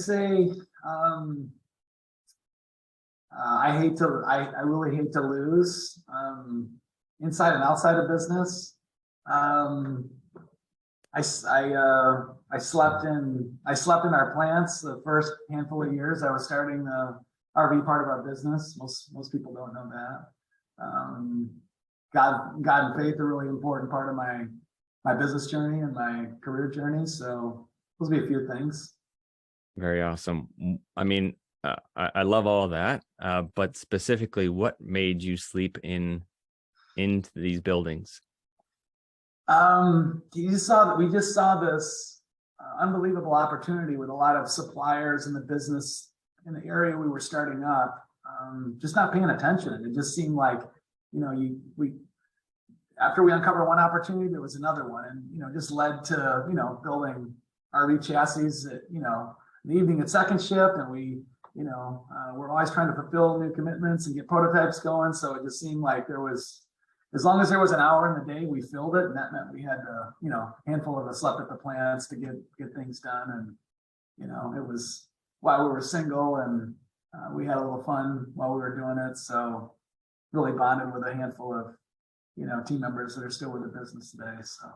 say I really hate to lose inside and outside of business. I slept in our plants the first handful of years I was starting the RV part of our business. Most people don't know that. God and faith are a really important part of my business journey and my career journey. So those will be a few things. Very awesome. I mean, I love all of that, but specifically, what made you sleep into these buildings? We just saw this unbelievable opportunity with a lot of suppliers in the business in the area we were starting up, just not paying attention. It just seemed like, after we uncovered one opportunity, there was another one, and just led to building RV chassis at in the evening at second shift, and we're always trying to fulfill new commitments and get prototypes going. So it just seemed like as long as there was an hour in the day, we filled it, and that meant we had to, a handful of us slept at the plants to get things done. And it was while we were single, and we had a little fun while we were doing it. So really bonded with a handful of team members that are still with the business today. So